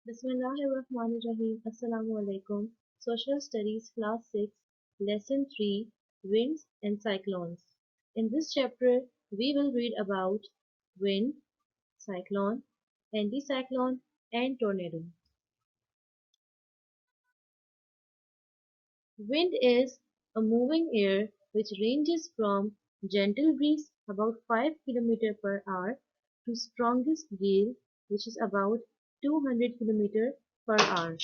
Bismillahirrahmanirrahim. Assalamu alaikum. Social Studies Class 6, Lesson 3, Winds and Cyclones. In this chapter, we will read about wind, cyclone, anticyclone, and tornado. Wind is a moving air which ranges from gentle breeze about 5 km per hour to strongest gale which is about 200 km per hour.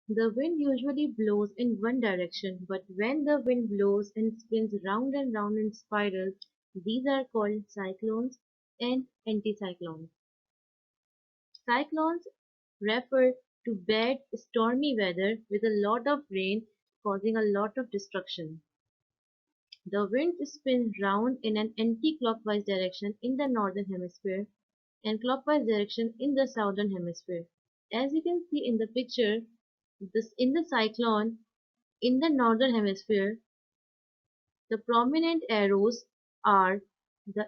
The wind usually blows in one direction, but when the wind blows and spins round and round in spirals, these are called cyclones and anticyclones. Cyclones refer to bad, stormy weather with a lot of rain causing a lot of destruction. The wind spins round in an anti-clockwise direction in the northern hemisphere and clockwise direction in the southern hemisphere. As you can see in the picture, in the cyclone in the northern hemisphere, the prominent arrows are the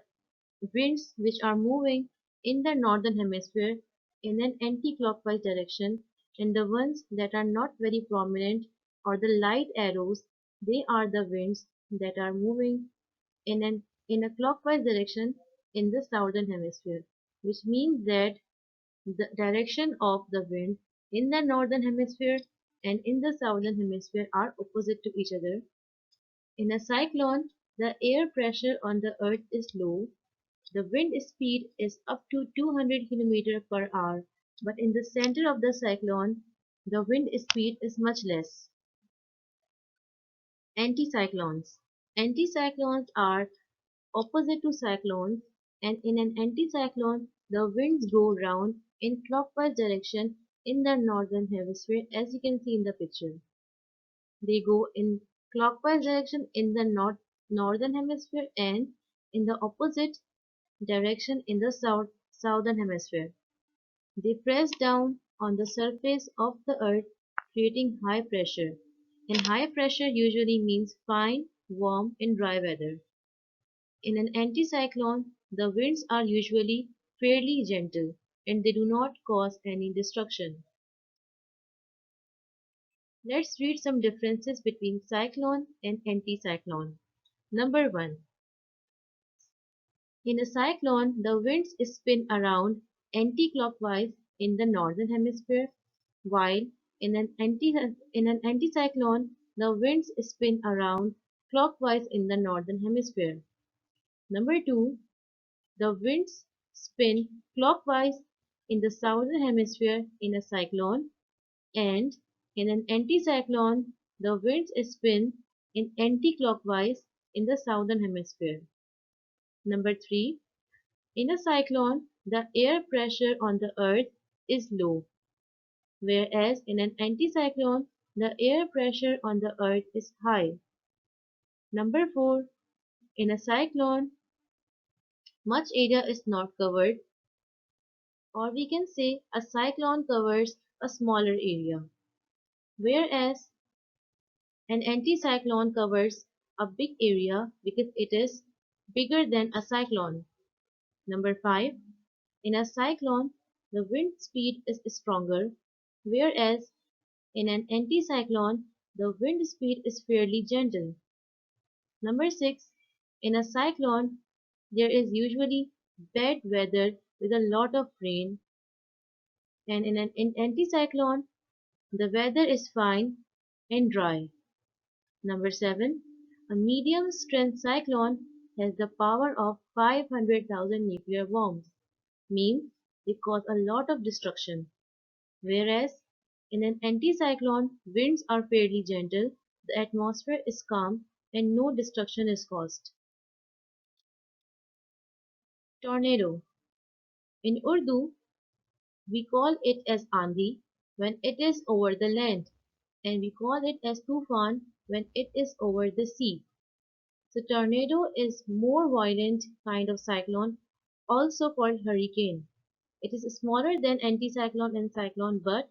winds which are moving in the northern hemisphere in an anti-clockwise direction, and the ones that are not very prominent or the light arrows, they are the winds that are moving in a clockwise direction in the southern hemisphere, which means that the direction of the wind in the northern hemisphere and in the southern hemisphere are opposite to each other. In a cyclone, the air pressure on the earth is low, the wind speed is up to 200 km per hour, but in the center of the cyclone, the wind speed is much less. Anticyclones. Anticyclones are opposite to cyclones, and in an anticyclone, the winds go round in clockwise direction in the northern hemisphere, as you can see in the picture. They go in clockwise direction in the northern hemisphere and in the opposite direction in the southern hemisphere. They press down on the surface of the earth, creating high pressure. And high pressure usually means fine, warm, and dry weather. In an anticyclone, the winds are usually fairly gentle and they do not cause any destruction. Let's read some differences between cyclone and anticyclone. Number 1. In a cyclone, the winds spin around anti-clockwise in the northern hemisphere, while in an anticyclone, the winds spin around clockwise in the northern hemisphere. Number 2. The winds spin clockwise in the southern hemisphere in a cyclone, and in an anticyclone, the winds spin in anti-clockwise in the southern hemisphere. Number 3. In a cyclone, the air pressure on the earth is low, whereas in an anticyclone, the air pressure on the earth is high. Number 4. In a cyclone, much area is not covered, or we can say a cyclone covers a smaller area, whereas an anticyclone covers a big area because it is bigger than a cyclone. Number 5. In a cyclone, the wind speed is stronger, whereas in an anticyclone, the wind speed is fairly gentle. Number 6. In a cyclone, there is usually bad weather with a lot of rain, and in an anticyclone, the weather is fine and dry. Number 7. A medium strength cyclone has the power of 500,000 nuclear bombs, means they cause a lot of destruction. Whereas in an anticyclone, winds are fairly gentle, the atmosphere is calm, and no destruction is caused. Tornado. In Urdu, we call it as Andhi when it is over the land, and we call it as Tufan when it is over the sea. So tornado is more violent kind of cyclone, also called hurricane. It is smaller than anticyclone and cyclone, but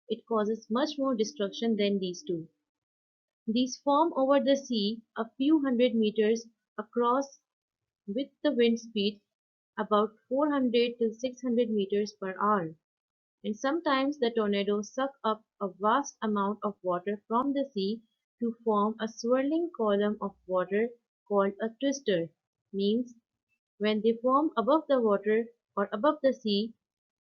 it causes much more destruction than these two. These form over the sea a few hundred meters across with the wind speed about 400 to 600 meters per hour. And sometimes the tornadoes suck up a vast amount of water from the sea to form a swirling column of water called a twister. Means when they form above the water or above the sea,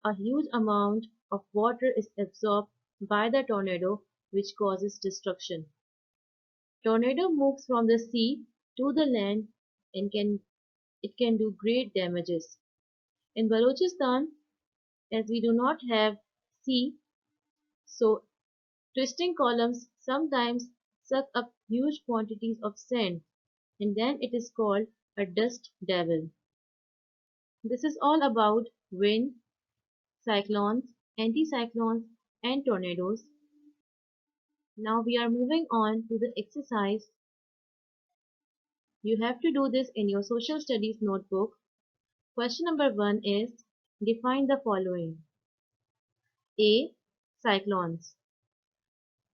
a huge amount of water is absorbed by the tornado, which causes destruction. Tornado moves from the sea to the land and it can do great damages. In Balochistan, as we do not have sea, so twisting columns sometimes suck up huge quantities of sand, and then it is called a dust devil. This is all about wind, cyclones, anticyclones, and tornadoes. Now we are moving on to the exercise. You have to do this in your social studies notebook. Question number 1 is define the following. A. Cyclones.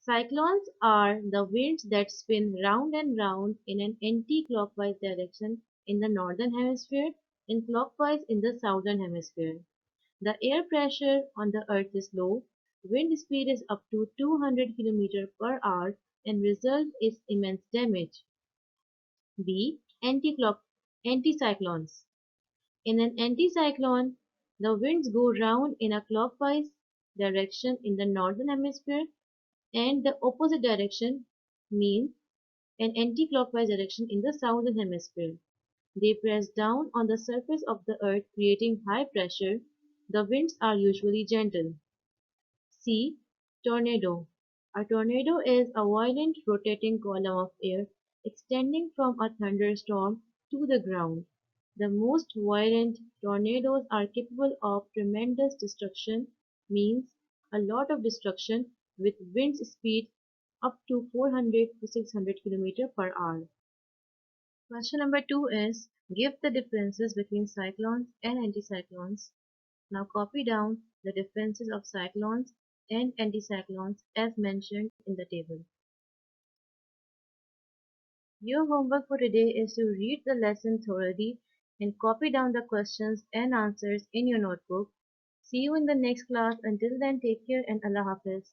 Cyclones are the winds that spin round and round in an anti-clockwise direction in the northern hemisphere and clockwise in the southern hemisphere. The air pressure on the earth is low, wind speed is up to 200 km per hour and result is immense damage. B. Anticyclones. In an anticyclone, the winds go round in a clockwise direction in the northern hemisphere and the opposite direction means an anti-clockwise direction in the southern hemisphere. They press down on the surface of the earth creating high pressure. The winds are usually gentle. C. Tornado. A tornado is a violent rotating column of air extending from a thunderstorm to the ground. The most violent tornadoes are capable of tremendous destruction, means a lot of destruction with wind speed up to 400 to 600 km per hour. Question number 2 is give the differences between cyclones and anticyclones. Now copy down the differences of cyclones and anticyclones as mentioned in the table. Your homework for today is to read the lesson thoroughly and copy down the questions and answers in your notebook. See you in the next class. Until then, take care and Allah Hafiz.